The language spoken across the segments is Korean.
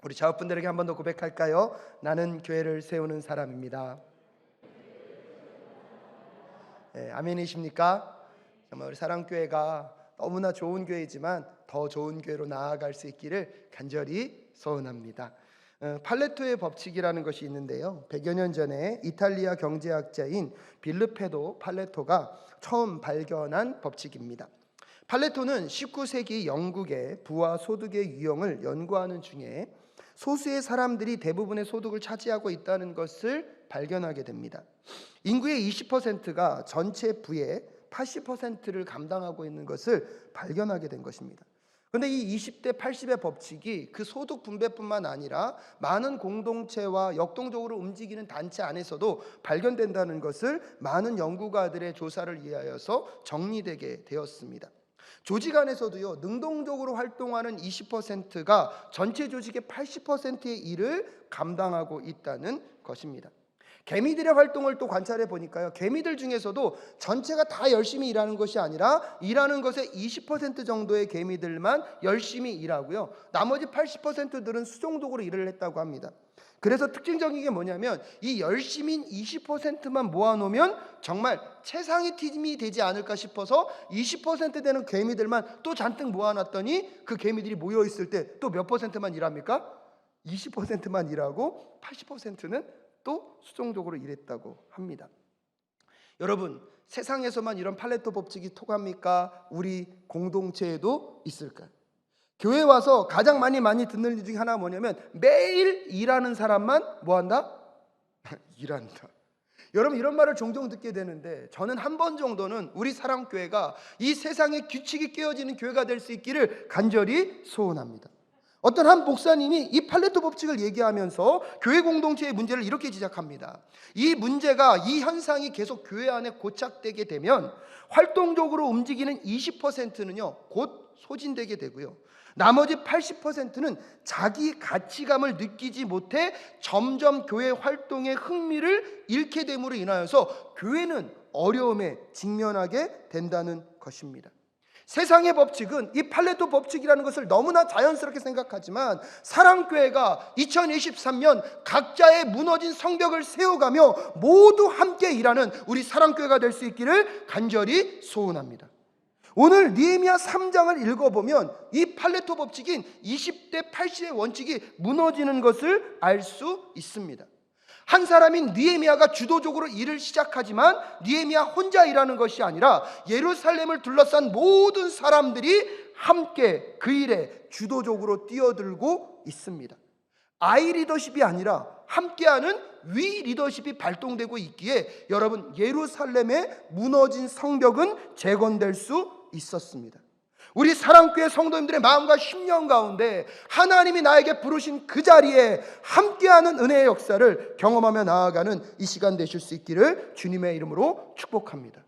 우리 자업분들에게 한 번 더 고백할까요? 나는 교회를 세우는 사람입니다. 아멘이십니까? 정말 우리 사랑교회가 너무나 좋은 교회이지만 더 좋은 교회로 나아갈 수 있기를 간절히 소원합니다. 팔레토의 법칙이라는 것이 있는데요, 100여 년 전에 이탈리아 경제학자인 빌르페도 팔레토가 처음 발견한 법칙입니다. 팔레토는 19세기 영국의 부와 소득의 유형을 연구하는 중에 소수의 사람들이 대부분의 소득을 차지하고 있다는 것을 발견하게 됩니다. 인구의 20%가 전체 부의 80%를 감당하고 있는 것을 발견하게 된 것입니다. 그런데 이 20대 80의 법칙이 그 소득 분배뿐만 아니라 많은 공동체와 역동적으로 움직이는 단체 안에서도 발견된다는 것을 많은 연구가들의 조사를 위하여서 정리되게 되었습니다. 조직 안에서도요, 능동적으로 활동하는 20%가 전체 조직의 80%의 일을 감당하고 있다는 것입니다. 개미들의 활동을 또 관찰해 보니까요, 개미들 중에서도 전체가 다 열심히 일하는 것이 아니라 일하는 것의 20% 정도의 개미들만 열심히 일하고요, 나머지 80%들은 수동적으로 일을 했다고 합니다. 그래서 특징적인 게 뭐냐면 이 열심인 20%만 모아놓으면 정말 최상위 팀이 되지 않을까 싶어서 20% 되는 개미들만 또 잔뜩 모아놨더니 그 개미들이 모여있을 때 또 몇 퍼센트만 일합니까? 20%만 일하고 80%는 또 수동적으로 일했다고 합니다. 여러분, 세상에서만 이런 팔레토 법칙이 통합니까? 우리 공동체에도 있을까요? 교회 와서 가장 많이 듣는 일 중에 하나가 뭐냐면 매일 일하는 사람만 뭐한다? 일한다. 여러분, 이런 말을 종종 듣게 되는데 저는 한 번 정도는 우리 사랑교회가 이 세상의 규칙이 깨어지는 교회가 될 수 있기를 간절히 소원합니다. 어떤 한 목사님이 이 팔레토 법칙을 얘기하면서 교회 공동체의 문제를 이렇게 지적합니다. 이 문제가, 이 현상이 계속 교회 안에 고착되게 되면 활동적으로 움직이는 20%는요 곧 소진되게 되고요, 나머지 80%는 자기 가치감을 느끼지 못해 점점 교회 활동의 흥미를 잃게 됨으로 인하여서 교회는 어려움에 직면하게 된다는 것입니다. 세상의 법칙은 이 팔레토 법칙이라는 것을 너무나 자연스럽게 생각하지만 사랑교회가 2023년 각자의 무너진 성벽을 세워가며 모두 함께 일하는 우리 사랑교회가 될 수 있기를 간절히 소원합니다. 오늘 느헤미야 3장을 읽어보면 이 팔레토 법칙인 20대 80의 원칙이 무너지는 것을 알 수 있습니다. 한 사람인 느헤미야가 주도적으로 일을 시작하지만 느헤미야 혼자 일하는 것이 아니라 예루살렘을 둘러싼 모든 사람들이 함께 그 일에 주도적으로 뛰어들고 있습니다. 아이 리더십이 아니라 함께하는 위 리더십이 발동되고 있기에 여러분, 예루살렘의 무너진 성벽은 재건될 수 있었습니다. 우리 사랑교회 성도님들의 마음과 심령 가운데 하나님이 나에게 부르신 그 자리에 함께하는 은혜의 역사를 경험하며 나아가는 이 시간 되실 수 있기를 주님의 이름으로 축복합니다.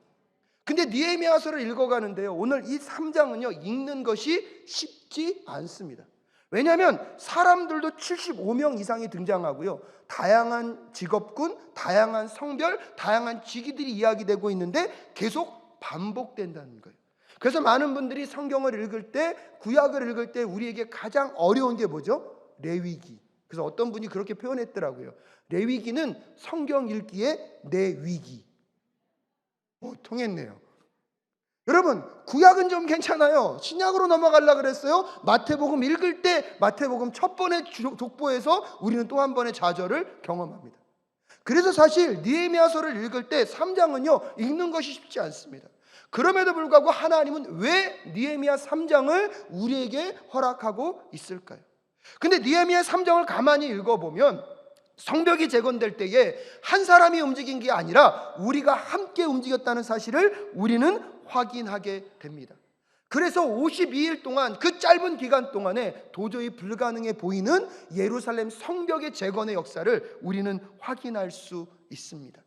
근데 느헤미야서를 읽어가는데요, 오늘 이 3장은요 읽는 것이 쉽지 않습니다. 왜냐하면 사람들도 75명 이상이 등장하고요, 다양한 직업군, 다양한 성별, 다양한 직위들이 이야기되고 있는데 계속 반복된다는 거예요. 그래서 많은 분들이 성경을 읽을 때, 구약을 읽을 때 우리에게 가장 어려운 게 뭐죠? 레위기. 그래서 어떤 분이 그렇게 표현했더라고요. 레위기는 성경 읽기에 내 위기. 통했네요. 여러분, 구약은 좀 괜찮아요. 신약으로 넘어가려고 그랬어요. 마태복음 읽을 때 마태복음 첫 번의 족보에서 우리는 또 한 번의 좌절을 경험합니다. 그래서 사실 느헤미야서를 읽을 때 3장은요 읽는 것이 쉽지 않습니다. 그럼에도 불구하고 하나님은 왜 느헤미야 3장을 우리에게 허락하고 있을까요? 근데 느헤미야 3장을 가만히 읽어보면 성벽이 재건될 때에 한 사람이 움직인 게 아니라 우리가 함께 움직였다는 사실을 우리는 확인하게 됩니다. 그래서 52일 동안, 그 짧은 기간 동안에 도저히 불가능해 보이는 예루살렘 성벽의 재건의 역사를 우리는 확인할 수 있습니다.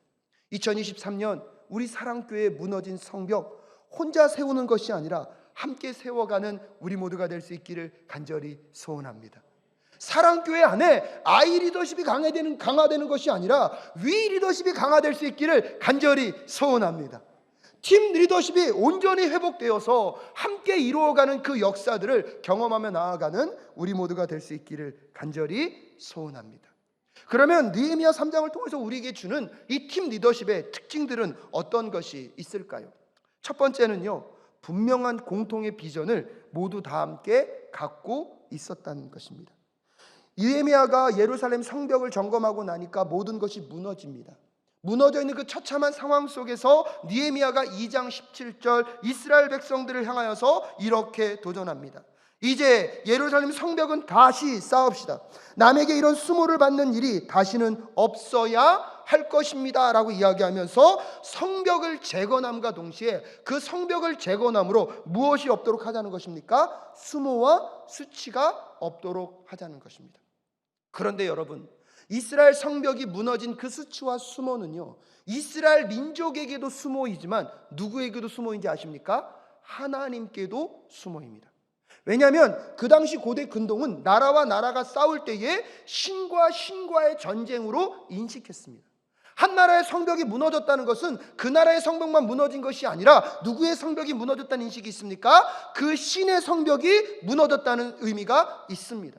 2023년 우리 사랑교회의 무너진 성벽, 혼자 세우는 것이 아니라 함께 세워가는 우리 모두가 될 수 있기를 간절히 소원합니다. 사랑교회 안에 아이 리더십이 강화되는 것이 아니라 위 리더십이 강화될 수 있기를 간절히 소원합니다. 팀 리더십이 온전히 회복되어서 함께 이루어가는 그 역사들을 경험하며 나아가는 우리 모두가 될 수 있기를 간절히 소원합니다. 그러면 느헤미야 3장을 통해서 우리에게 주는 이 팀 리더십의 특징들은 어떤 것이 있을까요? 첫 번째는요, 분명한 공통의 비전을 모두 다 함께 갖고 있었다는 것입니다. 느헤미야가 예루살렘 성벽을 점검하고 나니까 모든 것이 무너집니다. 무너져 있는 그 처참한 상황 속에서 느헤미야가 2장 17절 이스라엘 백성들을 향하여서 이렇게 도전합니다. 이제 예루살렘 성벽은 다시 쌓읍시다. 남에게 이런 수모를 받는 일이 다시는 없어야 할 것입니다 라고 이야기하면서 성벽을 재건함과 동시에 그 성벽을 재건함으로 무엇이 없도록 하자는 것입니까? 수모와 수치가 없도록 하자는 것입니다. 그런데 여러분, 이스라엘 성벽이 무너진 그 수치와 수모는요, 이스라엘 민족에게도 수모이지만 누구에게도 수모인지 아십니까? 하나님께도 수모입니다. 왜냐하면 그 당시 고대 근동은 나라와 나라가 싸울 때에 신과 신과의 전쟁으로 인식했습니다. 한 나라의 성벽이 무너졌다는 것은 그 나라의 성벽만 무너진 것이 아니라 누구의 성벽이 무너졌다는 인식이 있습니까? 그 신의 성벽이 무너졌다는 의미가 있습니다.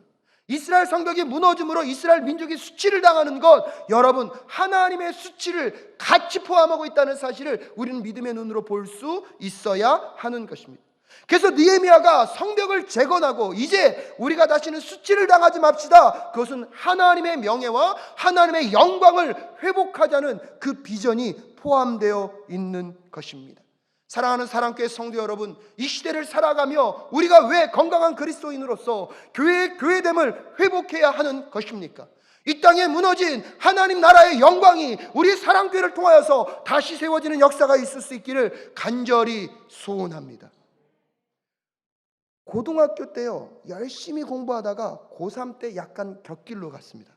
이스라엘 성벽이 무너짐으로 이스라엘 민족이 수치를 당하는 것, 여러분, 하나님의 수치를 같이 포함하고 있다는 사실을 우리는 믿음의 눈으로 볼 수 있어야 하는 것입니다. 그래서 느헤미야가 성벽을 재건하고 이제 우리가 다시는 수치를 당하지 맙시다. 그것은 하나님의 명예와 하나님의 영광을 회복하자는 그 비전이 포함되어 있는 것입니다. 사랑하는 사랑교회 성도 여러분, 이 시대를 살아가며 우리가 왜 건강한 그리스도인으로서 교회의 교회됨을 회복해야 하는 것입니까? 이 땅에 무너진 하나님 나라의 영광이 우리 사랑교회를 통하여서 다시 세워지는 역사가 있을 수 있기를 간절히 소원합니다. 고등학교 때요, 열심히 공부하다가 고3 때 약간 곁길로 갔습니다.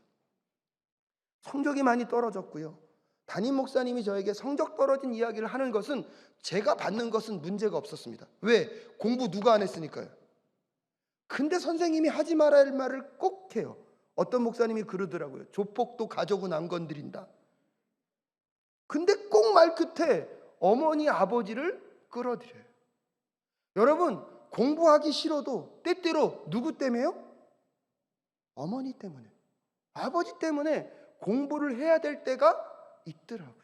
성적이 많이 떨어졌고요, 담임 목사님이 저에게 성적 떨어진 이야기를 하는 것은 제가 받는 것은 문제가 없었습니다. 왜? 공부 누가 안 했으니까요. 근데 선생님이 하지 말아야 할 말을 꼭 해요. 어떤 목사님이 그러더라고요. 조폭도 가족은 안 건드린다. 근데 꼭 말 끝에 어머니 아버지를 끌어들여요. 여러분, 공부하기 싫어도 때때로 누구 때문에요? 어머니 때문에, 아버지 때문에 공부를 해야 될 때가 있더라고요.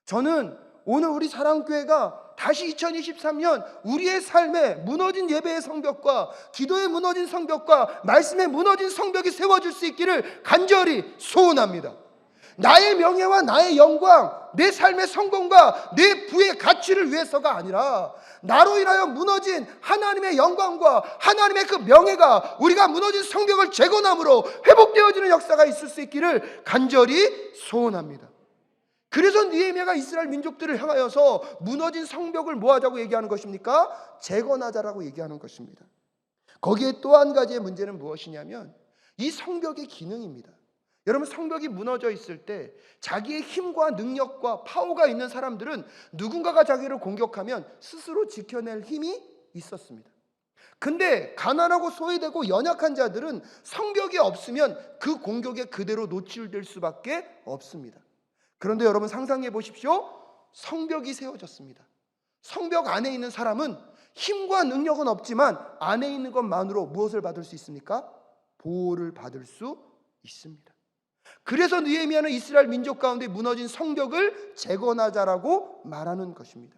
저는 오늘 우리 사랑교회가 다시 2023년 우리의 삶에 무너진 예배의 성벽과 기도에 무너진 성벽과 말씀에 무너진 성벽이 세워질 수 있기를 간절히 소원합니다. 나의 명예와 나의 영광, 내 삶의 성공과 내 부의 가치를 위해서가 아니라 나로 인하여 무너진 하나님의 영광과 하나님의 그 명예가 우리가 무너진 성벽을 재건함으로 회복되어지는 역사가 있을 수 있기를 간절히 소원합니다. 그래서 느헤미야가 이스라엘 민족들을 향하여서 무너진 성벽을 뭐 하자고 얘기하는 것입니까? 재건하자라고 얘기하는 것입니다. 거기에 또 한 가지의 문제는 무엇이냐면 이 성벽의 기능입니다. 여러분, 성벽이 무너져 있을 때 자기의 힘과 능력과 파워가 있는 사람들은 누군가가 자기를 공격하면 스스로 지켜낼 힘이 있었습니다. 근데 가난하고 소외되고 연약한 자들은 성벽이 없으면 그 공격에 그대로 노출될 수밖에 없습니다. 그런데 여러분, 상상해 보십시오. 성벽이 세워졌습니다. 성벽 안에 있는 사람은 힘과 능력은 없지만 안에 있는 것만으로 무엇을 받을 수 있습니까? 보호를 받을 수 있습니다. 그래서 느헤미야는 이스라엘 민족 가운데 무너진 성벽을 재건하자라고 말하는 것입니다.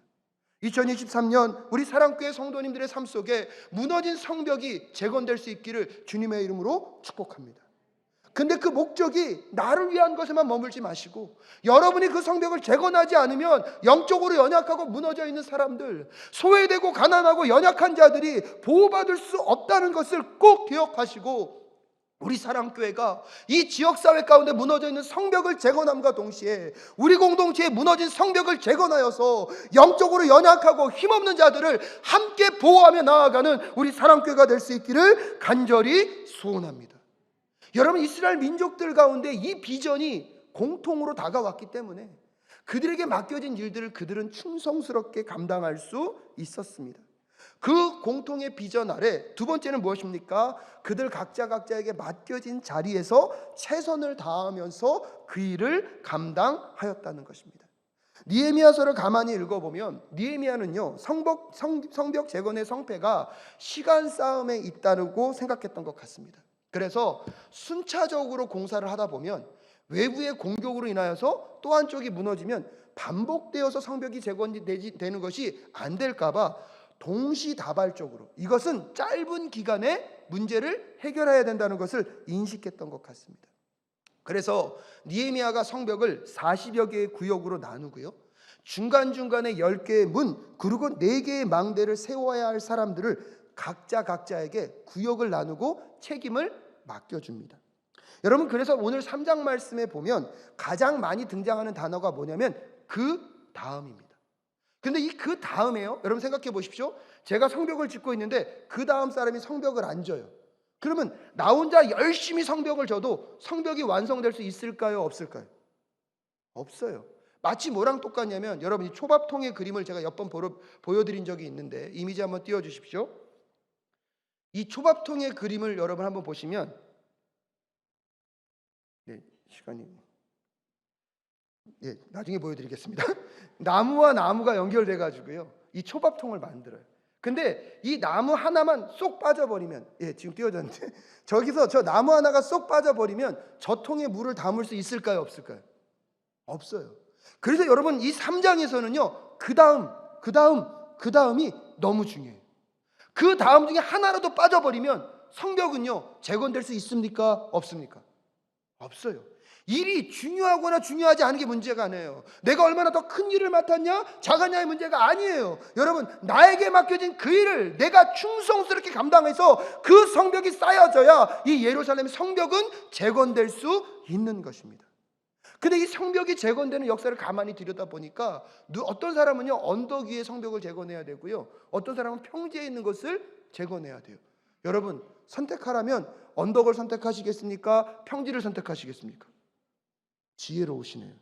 2023년 우리 사랑교회 성도님들의 삶 속에 무너진 성벽이 재건될 수 있기를 주님의 이름으로 축복합니다. 근데 그 목적이 나를 위한 것에만 머물지 마시고 여러분이 그 성벽을 재건하지 않으면 영적으로 연약하고 무너져 있는 사람들, 소외되고 가난하고 연약한 자들이 보호받을 수 없다는 것을 꼭 기억하시고 우리 사랑교회가 이 지역사회 가운데 무너져 있는 성벽을 재건함과 동시에 우리 공동체에 무너진 성벽을 재건하여서 영적으로 연약하고 힘없는 자들을 함께 보호하며 나아가는 우리 사랑교회가 될 수 있기를 간절히 소원합니다. 여러분, 이스라엘 민족들 가운데 이 비전이 공통으로 다가왔기 때문에 그들에게 맡겨진 일들을 그들은 충성스럽게 감당할 수 있었습니다. 그 공통의 비전 아래 두 번째는 무엇입니까? 그들 각자에게 맡겨진 자리에서 최선을 다하면서 그 일을 감당하였다는 것입니다. 느헤미야서를 가만히 읽어보면 느헤미야는요 성벽 재건의 성패가 시간 싸움에 있다고 생각했던 것 같습니다. 그래서 순차적으로 공사를 하다 보면 외부의 공격으로 인하여서 또 한쪽이 무너지면 반복되어서 성벽이 재건되는 것이 안 될까봐 동시다발적으로 이것은 짧은 기간에 문제를 해결해야 된다는 것을 인식했던 것 같습니다. 그래서 느헤미야가 성벽을 40여 개의 구역으로 나누고요, 중간중간에 10개의 문 그리고 4개의 망대를 세워야 할 사람들을 각자에게 구역을 나누고 책임을 맡겨줍니다. 여러분, 그래서 오늘 3장 말씀에 보면 가장 많이 등장하는 단어가 뭐냐면 그 다음입니다. 근데 이 그 다음에요, 여러분 생각해 보십시오. 제가 성벽을 짓고 있는데 그 다음 사람이 성벽을 안 져요. 그러면 나 혼자 열심히 성벽을 져도 성벽이 완성될 수 있을까요? 없을까요? 없어요. 마치 뭐랑 똑같냐면, 여러분 이 초밥통의 그림을 제가 몇 번 보여드린 적이 있는데 이미지 한번 띄워주십시오. 이 초밥통의 그림을 여러분 한번 보시면, 네, 시간이 나중에 보여드리겠습니다. 나무와 나무가 연결돼 가지고요 이 초밥통을 만들어요. 근데 이 나무 하나만 쏙 빠져버리면, 지금 띄워졌는데 저기서 저 나무 하나가 쏙 빠져버리면 저 통에 물을 담을 수 있을까요? 없을까요? 없어요. 그래서 여러분 이 3장에서는요 그 다음이 너무 중요해요. 그 다음 중에 하나라도 빠져버리면 성벽은요 재건될 수 있습니까? 없습니까? 없어요. 일이 중요하거나 중요하지 않은 게 문제가 아니에요. 내가 얼마나 더 큰 일을 맡았냐 작았냐의 문제가 아니에요. 여러분, 나에게 맡겨진 그 일을 내가 충성스럽게 감당해서 그 성벽이 쌓여져야 이 예루살렘 성벽은 재건될 수 있는 것입니다. 근데 이 성벽이 재건되는 역사를 가만히 들여다보니까 어떤 사람은요 언덕 위에 성벽을 재건해야 되고요, 어떤 사람은 평지에 있는 것을 재건해야 돼요. 여러분, 선택하라면 언덕을 선택하시겠습니까? 평지를 선택하시겠습니까? 지혜로우시네요.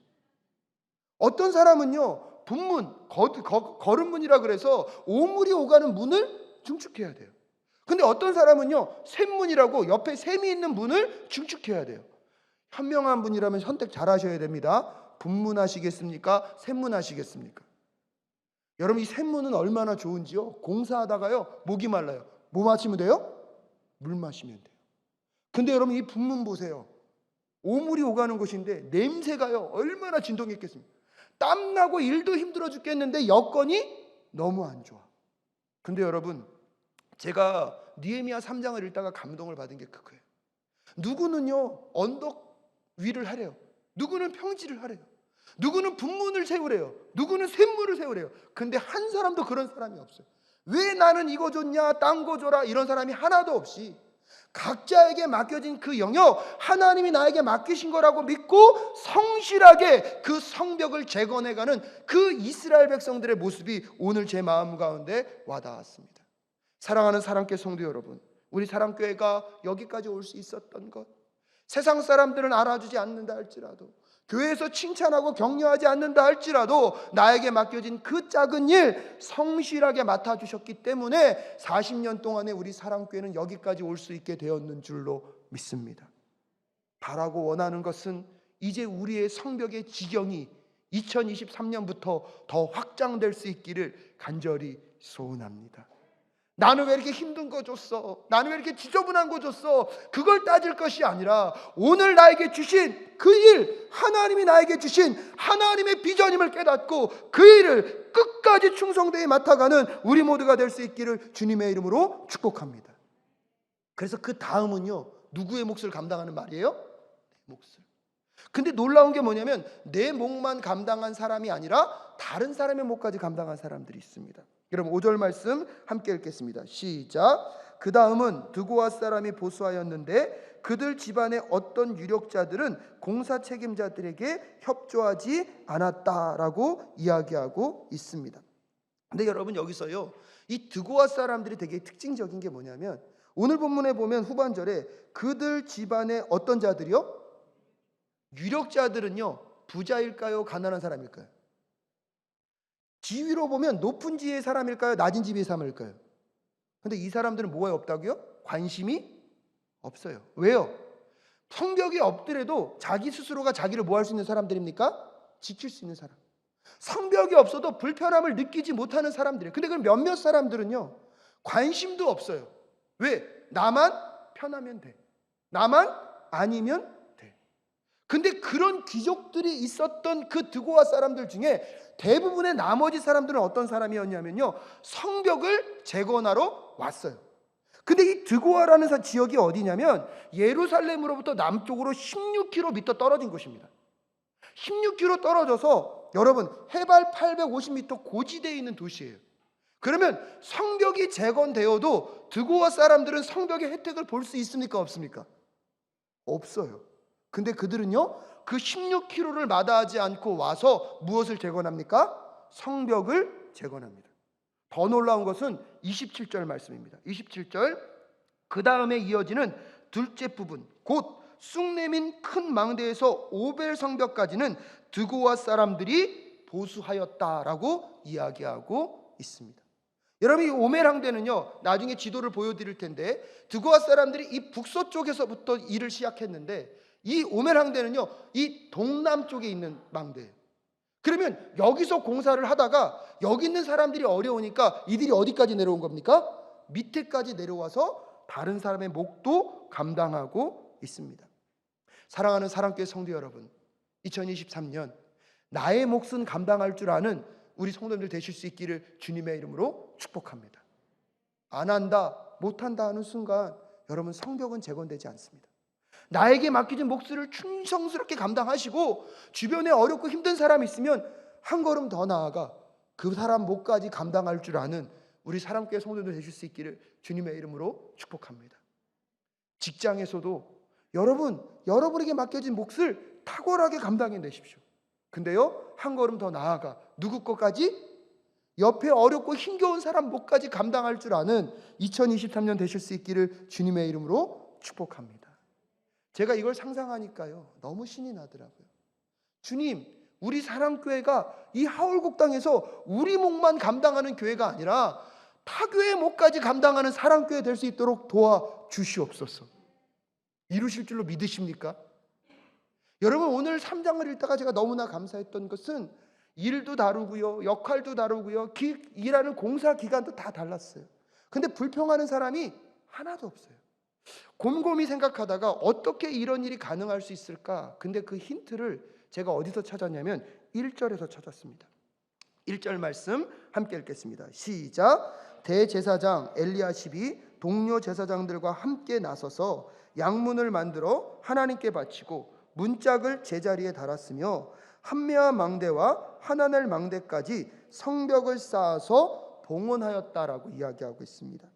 어떤 사람은요 분문, 거름문이라 그래서 오물이 오가는 문을 증축해야 돼요. 근데 어떤 사람은요 샘문이라고 옆에 샘이 있는 문을 증축해야 돼요. 현명한 분이라면 선택 잘 하셔야 됩니다. 분문하시겠습니까? 샘문하시겠습니까? 여러분, 이 샘문은 얼마나 좋은지요, 공사하다가요 목이 말라요. 뭐 마시면 돼요? 물 마시면 돼요. 근데 여러분 이 분문 보세요. 오물이 오가는 곳인데 냄새가요 얼마나 진동했겠습니까? 땀나고 일도 힘들어 죽겠는데 여건이 너무 안 좋아. 근데 여러분, 제가 느헤미야 3장을 읽다가 감동을 받은 게 그거예요. 누구는요 언덕 위를 하래요. 누구는 평지를 하래요. 누구는 분문을 세우래요. 누구는 샘물을 세우래요. 근데 한 사람도 그런 사람이 없어요. 왜 나는 이거 줬냐, 딴 거 줘라, 이런 사람이 하나도 없이 각자에게 맡겨진 그 영역, 하나님이 나에게 맡기신 거라고 믿고 성실하게 그 성벽을 재건해가는 그 이스라엘 백성들의 모습이 오늘 제 마음 가운데 와닿았습니다. 사랑하는 사랑교회 성도 여러분, 우리 사랑교회가 여기까지 올 수 있었던 것, 세상 사람들은 알아주지 않는다 할지라도, 교회에서 칭찬하고 격려하지 않는다 할지라도 나에게 맡겨진 그 작은 일 성실하게 맡아주셨기 때문에 40년 동안에 우리 사랑교회는 여기까지 올 수 있게 되었는 줄로 믿습니다. 바라고 원하는 것은 이제 우리의 성벽의 지경이 2023년부터 더 확장될 수 있기를 간절히 소원합니다. 나는 왜 이렇게 힘든 거 줬어? 나는 왜 이렇게 지저분한 거 줬어? 그걸 따질 것이 아니라 오늘 나에게 주신 그 일, 하나님이 나에게 주신 하나님의 비전임을 깨닫고 그 일을 끝까지 충성되이 맡아가는 우리 모두가 될 수 있기를 주님의 이름으로 축복합니다. 그래서 그 다음은요 누구의 몫을 감당하는 말이에요? 내 몫을. 근데 놀라운 게 뭐냐면 내 몫만 감당한 사람이 아니라 다른 사람의 몫까지 감당한 사람들이 있습니다. 여러분 5절 말씀 함께 읽겠습니다. 시작. 그 다음은 드고아 사람이 보수하였는데 그들 집안의 어떤 유력자들은 공사 책임자들에게 협조하지 않았다라고 이야기하고 있습니다. 근데 여러분 여기서요 이 드고아 사람들이 되게 특징적인 게 뭐냐면, 오늘 본문에 보면 후반절에 그들 집안의 어떤 자들이요? 유력자들은요 부자일까요? 가난한 사람일까요? 지위로 보면 높은 지위의 사람일까요? 낮은 지위의 사람일까요? 근데 이 사람들은 뭐가 없다고요? 관심이 없어요. 왜요? 성벽이 없더라도 자기 스스로가 자기를 뭐 할 수 있는 사람들입니까? 지킬 수 있는 사람. 성벽이 없어도 불편함을 느끼지 못하는 사람들이에요. 근데 그 몇몇 사람들은요, 관심도 없어요. 왜? 나만 편하면 돼. 나만 아니면 돼. 근데 그런 귀족들이 있었던 그 드고아 사람들 중에 대부분의 나머지 사람들은 어떤 사람이었냐면요, 성벽을 재건하러 왔어요. 근데 이 드고아라는 지역이 어디냐면 예루살렘으로부터 남쪽으로 16km 떨어진 곳입니다. 16km 떨어져서 여러분 해발 850m 고지대에 있는 도시예요. 그러면 성벽이 재건되어도 드고아 사람들은 성벽의 혜택을 볼 수 있습니까? 없습니까? 없어요. 근데 그들은요, 그 16km를 마다하지 않고 와서 무엇을 재건합니까? 성벽을 재건합니다. 더 놀라운 것은 27절 말씀입니다. 27절, 그 다음에 이어지는 둘째 부분, 곧 쑥내민 큰 망대에서 오벨 성벽까지는 드고아 사람들이 보수하였다라고 이야기하고 있습니다. 여러분, 이 오멜 항대는요, 나중에 지도를 보여드릴 텐데 드고아 사람들이 이 북서쪽에서부터 일을 시작했는데, 이 오멜 항대는요, 이 동남쪽에 있는 망대예요. 그러면 여기서 공사를 하다가 여기 있는 사람들이 어려우니까 이들이 어디까지 내려온 겁니까? 밑에까지 내려와서 다른 사람의 몫도 감당하고 있습니다. 사랑하는 사랑교회 성도 여러분, 2023년 나의 몫은 감당할 줄 아는 우리 성도님들 되실 수 있기를 주님의 이름으로 축복합니다. 안 한다, 못한다 하는 순간 여러분 성벽은 재건되지 않습니다. 나에게 맡겨진 몫을 충성스럽게 감당하시고 주변에 어렵고 힘든 사람이 있으면 한 걸음 더 나아가 그 사람 몫까지 감당할 줄 아는 우리 사랑교회 성도들 되실 수 있기를 주님의 이름으로 축복합니다. 직장에서도 여러분에게 맡겨진 몫을 탁월하게 감당해내십시오. 근데요, 한 걸음 더 나아가 누구 것까지? 옆에 어렵고 힘겨운 사람 몫까지 감당할 줄 아는 2023년 되실 수 있기를 주님의 이름으로 축복합니다. 제가 이걸 상상하니까요, 너무 신이 나더라고요. 주님, 우리 사랑교회가 이 하울곡 땅에서 우리 몫만 감당하는 교회가 아니라 타교의 몫까지 감당하는 사랑교회 될 수 있도록 도와주시옵소서. 이루실 줄로 믿으십니까? 여러분, 오늘 3장을 읽다가 제가 너무나 감사했던 것은 일도 다르고요, 역할도 다르고요, 일하는 공사 기간도 다 달랐어요. 근데 불평하는 사람이 하나도 없어요. 곰곰이 생각하다가 어떻게 이런 일이 가능할 수 있을까? 근데 그 힌트를 제가 어디서 찾았냐면 1절에서 찾았습니다. 1절 말씀 함께 읽겠습니다. 시작. 대제사장 엘리야십이 동료 제사장들과 함께 나서서 양문을 만들어 하나님께 바치고 문짝을 제자리에 달았으며 한메아 망대와 하나넬 망대까지 성벽을 쌓아서 봉헌하였다라고 이야기하고 있습니다.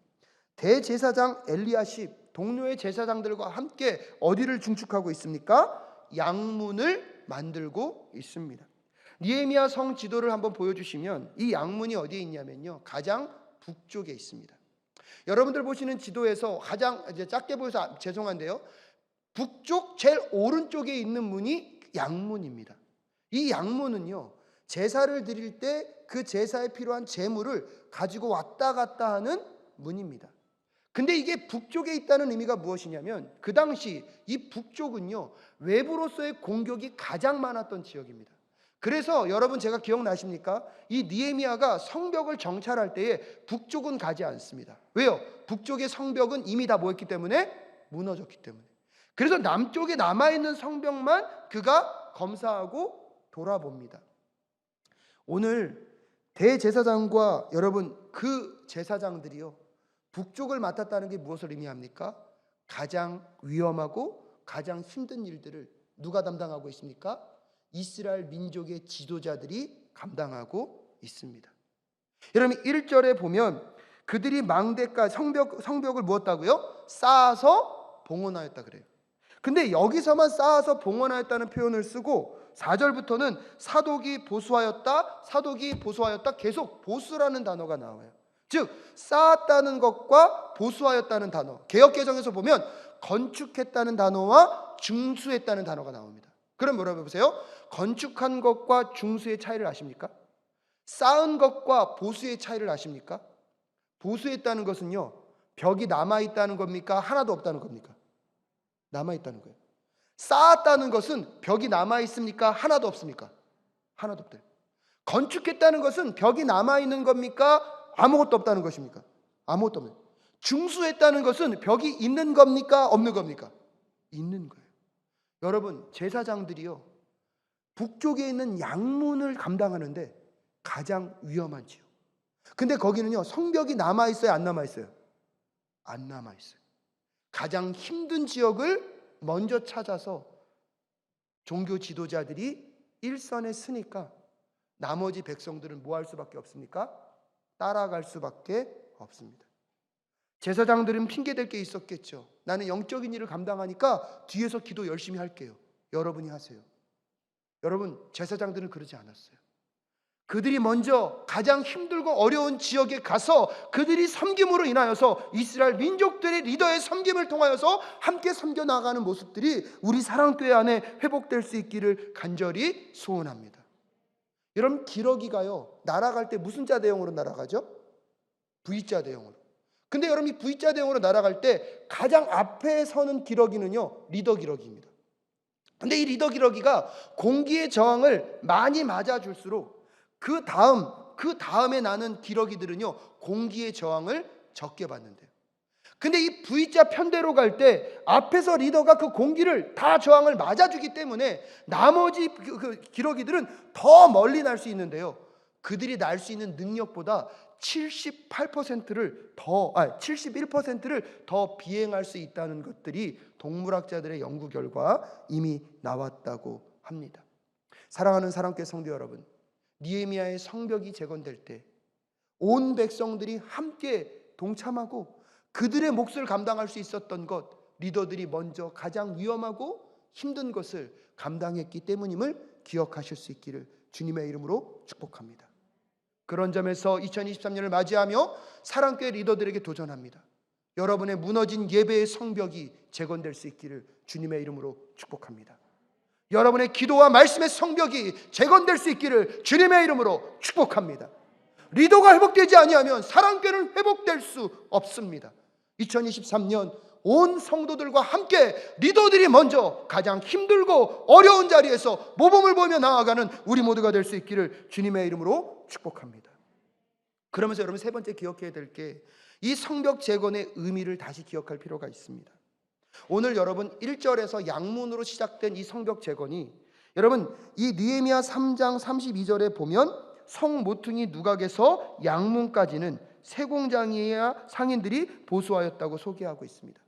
대제사장 엘리야십 동료의 제사장들과 함께 어디를 중축하고 있습니까? 양문을 만들고 있습니다. 느헤미야 성 지도를 한번 보여주시면 이 양문이 어디에 있냐면요, 가장 북쪽에 있습니다. 여러분들 보시는 지도에서 가장 이제 작게 보여서 죄송한데요, 북쪽 제일 오른쪽에 있는 문이 양문입니다. 이 양문은요, 제사를 드릴 때 그 제사에 필요한 제물을 가지고 왔다 갔다 하는 문입니다. 근데 이게 북쪽에 있다는 의미가 무엇이냐면 그 당시 이 북쪽은요, 외부로서의 공격이 가장 많았던 지역입니다. 그래서 여러분 제가 기억나십니까? 이 느헤미야가 성벽을 정찰할 때에 북쪽은 가지 않습니다. 왜요? 북쪽의 성벽은 이미 다 뭐였기 때문에? 무너졌기 때문에. 그래서 남쪽에 남아있는 성벽만 그가 검사하고 돌아봅니다. 오늘 대제사장과 여러분 그 제사장들이요, 북쪽을 맡았다는 게 무엇을 의미합니까? 가장 위험하고 가장 힘든 일들을 누가 담당하고 있습니까? 이스라엘 민족의 지도자들이 감당하고 있습니다. 여러분 1절에 보면 그들이 망대까지 성벽을 무엇다고요? 쌓아서 봉헌하였다 그래요. 근데 여기서만 쌓아서 봉헌하였다는 표현을 쓰고 4절부터는 사독이 보수하였다 계속 보수라는 단어가 나와요. 즉 쌓았다는 것과 보수하였다는 단어, 개역개정에서 보면 건축했다는 단어와 중수했다는 단어가 나옵니다. 그럼 뭐라고 보세요? 건축한 것과 중수의 차이를 아십니까? 쌓은 것과 보수의 차이를 아십니까? 보수했다는 것은요, 벽이 남아있다는 겁니까? 하나도 없다는 겁니까? 남아있다는 거예요. 쌓았다는 것은 벽이 남아있습니까? 하나도 없습니까? 하나도 없대요. 건축했다는 것은 벽이 남아있는 겁니까? 아무것도 없다는 것입니까? 아무것도 없는. 중수했다는 것은 벽이 있는 겁니까? 없는 겁니까? 있는 거예요. 여러분, 제사장들이요, 북쪽에 있는 양문을 감당하는데 가장 위험한 지역. 근데 거기는요, 성벽이 남아있어요, 안 남아있어요? 안 남아있어요. 가장 힘든 지역을 먼저 찾아서 종교 지도자들이 일선에 서니까 나머지 백성들은 뭐 할 수밖에 없습니까? 따라갈 수밖에 없습니다. 제사장들은 핑계댈 게 있었겠죠. 나는 영적인 일을 감당하니까 뒤에서 기도 열심히 할게요. 여러분이 하세요. 여러분, 제사장들은 그러지 않았어요. 그들이 먼저 가장 힘들고 어려운 지역에 가서 그들이 섬김으로 인하여서 이스라엘 민족들의 리더의 섬김을 통하여서 함께 섬겨 나가는 모습들이 우리 사랑교회 안에 회복될 수 있기를 간절히 소원합니다. 여러분, 기러기가요, 날아갈 때 무슨 자 대형으로 날아가죠? V자 대형으로. 근데 여러분, 이 V자 대형으로 날아갈 때 가장 앞에 서는 기러기는요, 리더 기러기입니다. 근데 이 리더 기러기가 공기의 저항을 많이 맞아줄수록 그 다음에 나는 기러기들은요, 공기의 저항을 적게 받는데요. 근데 이 V자 편대로 갈 때 앞에서 리더가 그 공기를 다 저항을 맞아주기 때문에 나머지 그 기러기들은 더 멀리 날 수 있는데요, 그들이 날 수 있는 능력보다 71%를 더 비행할 수 있다는 것들이 동물학자들의 연구 결과 이미 나왔다고 합니다. 사랑하는 사랑교회 성도 여러분, 느헤미야의 성벽이 재건될 때 온 백성들이 함께 동참하고 그들의 몫을 감당할 수 있었던 것, 리더들이 먼저 가장 위험하고 힘든 것을 감당했기 때문임을 기억하실 수 있기를 주님의 이름으로 축복합니다. 그런 점에서 2023년을 맞이하며 사랑교회 리더들에게 도전합니다. 여러분의 무너진 예배의 성벽이 재건될 수 있기를 주님의 이름으로 축복합니다. 여러분의 기도와 말씀의 성벽이 재건될 수 있기를 주님의 이름으로 축복합니다. 리더가 회복되지 아니하면 사랑교회는 회복될 수 없습니다. 2023년 온 성도들과 함께 리더들이 먼저 가장 힘들고 어려운 자리에서 모범을 보며 나아가는 우리 모두가 될 수 있기를 주님의 이름으로 축복합니다. 그러면서 여러분, 세 번째 기억해야 될 게 이 성벽 재건의 의미를 다시 기억할 필요가 있습니다. 오늘 여러분 1절에서 양문으로 시작된 이 성벽 재건이, 여러분 이 느헤미야 3장 32절에 보면 성 모퉁이 누각에서 양문까지는 세공장이야 상인들이 보수하였다고 소개하고 있습니다.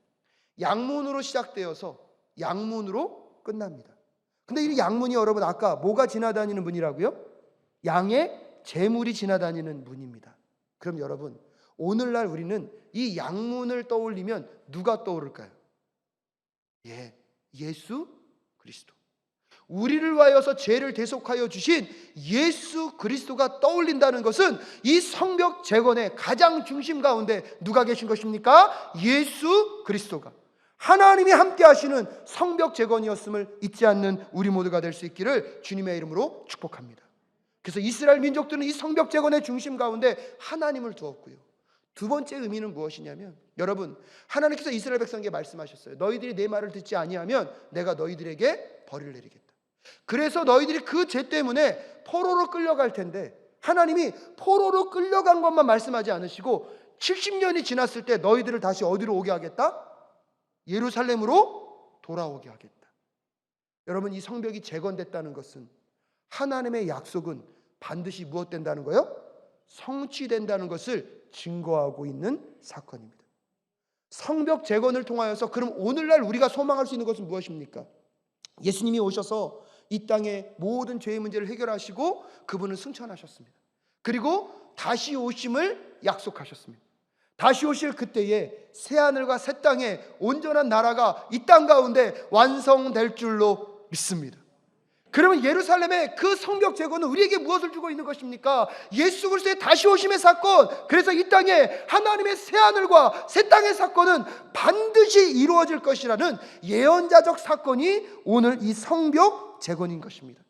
양문으로 시작되어서 양문으로 끝납니다. 근데 이 양문이 여러분, 아까 뭐가 지나다니는 문이라고요? 양의 재물이 지나다니는 문입니다. 그럼 여러분, 오늘날 우리는 이 양문을 떠올리면 누가 떠오를까요? 예수 그리스도. 우리를 위하여서 죄를 대속하여 주신 예수 그리스도가 떠올린다는 것은 이 성벽 재건의 가장 중심 가운데 누가 계신 것입니까? 예수 그리스도가, 하나님이 함께 하시는 성벽 재건이었음을 잊지 않는 우리 모두가 될 수 있기를 주님의 이름으로 축복합니다. 그래서 이스라엘 민족들은 이 성벽 재건의 중심 가운데 하나님을 두었고요, 두 번째 의미는 무엇이냐면, 여러분 하나님께서 이스라엘 백성에게 말씀하셨어요. 너희들이 내 말을 듣지 아니하면 내가 너희들에게 벌을 내리겠다. 그래서 너희들이 그 죄 때문에 포로로 끌려갈 텐데, 하나님이 포로로 끌려간 것만 말씀하지 않으시고 70년이 지났을 때 너희들을 다시 어디로 오게 하겠다? 예루살렘으로 돌아오게 하겠다. 여러분, 이 성벽이 재건됐다는 것은 하나님의 약속은 반드시 무엇 된다는 거예요? 성취된다는 것을 증거하고 있는 사건입니다. 성벽 재건을 통하여서 그럼 오늘날 우리가 소망할 수 있는 것은 무엇입니까? 예수님이 오셔서 이 땅의 모든 죄의 문제를 해결하시고 그분은 승천하셨습니다. 그리고 다시 오심을 약속하셨습니다. 다시 오실 그때에 새하늘과 새 땅에 온전한 나라가 이 땅 가운데 완성될 줄로 믿습니다. 그러면 예루살렘의 그 성벽 재건은 우리에게 무엇을 주고 있는 것입니까? 예수 그리스도의 다시 오심의 사건. 그래서 이 땅에 하나님의 새하늘과 새 땅의 사건은 반드시 이루어질 것이라는 예언자적 사건이 오늘 이 성벽 재건인 것입니다.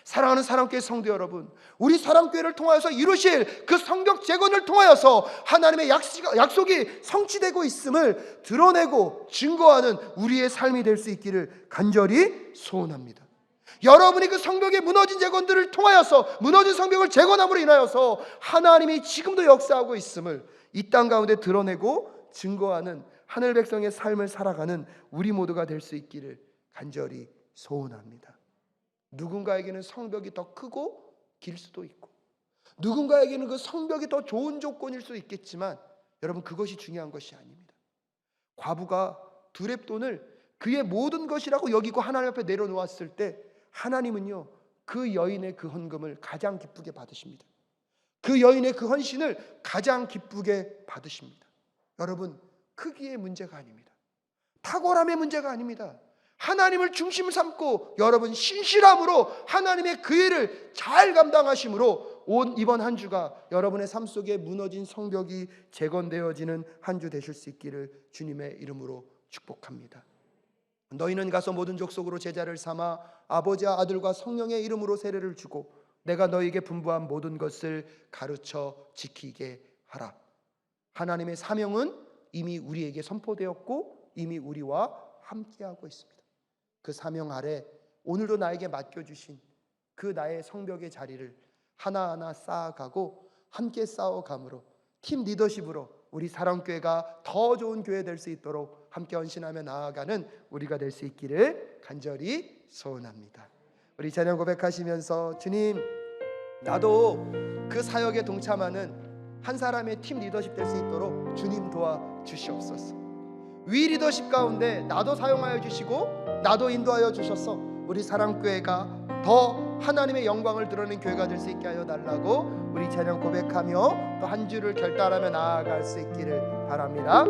사랑하는 사랑교회 성도 여러분, 우리 사랑교회를 통하여서 이루실 그 성벽 재건을 통하여서 하나님의 약속이 성취되고 있음을 드러내고 증거하는 우리의 삶이 될 수 있기를 간절히 소원합니다. 여러분이 그 성벽에 무너진 재건들을 통하여서, 무너진 성벽을 재건함으로 인하여서 하나님이 지금도 역사하고 있음을 이 땅 가운데 드러내고 증거하는 하늘 백성의 삶을 살아가는 우리 모두가 될 수 있기를 간절히 소원합니다. 누군가에게는 성벽이 더 크고 길 수도 있고, 누군가에게는 그 성벽이 더 좋은 조건일 수 있겠지만, 여러분, 그것이 중요한 것이 아닙니다. 과부가 두 렙돈을 그의 모든 것이라고 여기고 하나님 앞에 내려놓았을 때 하나님은요, 그 여인의 그 헌금을 가장 기쁘게 받으십니다. 그 여인의 그 헌신을 가장 기쁘게 받으십니다. 여러분, 크기의 문제가 아닙니다. 탁월함의 문제가 아닙니다. 하나님을 중심 삼고 여러분 신실함으로 하나님의 그 일을 잘 감당하심으로 온 이번 한 주가 여러분의 삶 속에 무너진 성벽이 재건되어지는 한 주 되실 수 있기를 주님의 이름으로 축복합니다. 너희는 가서 모든 족속으로 제자를 삼아 아버지와 아들과 성령의 이름으로 세례를 주고 내가 너희에게 분부한 모든 것을 가르쳐 지키게 하라. 하나님의 사명은 이미 우리에게 선포되었고 이미 우리와 함께하고 있습니다. 그 사명 아래 오늘도 나에게 맡겨주신 그 나의 성벽의 자리를 하나하나 쌓아가고 함께 쌓아감으로 팀 리더십으로 우리 사랑교회가 더 좋은 교회 될 수 있도록 함께 헌신하며 나아가는 우리가 될 수 있기를 간절히 소원합니다. 우리 찬양 고백하시면서 주님, 나도 그 사역에 동참하는 한 사람의 팀 리더십 될 수 있도록 주님 도와주시옵소서. 위 리더십 가운데 나도 사용하여 주시고 나도 인도하여 주셔서 우리 사랑교회가 더 하나님의 영광을 드러낸 교회가 될 수 있게 하여 달라고 우리 찬양 고백하며 또 한 주를 결단하며 나아갈 수 있기를 바랍니다.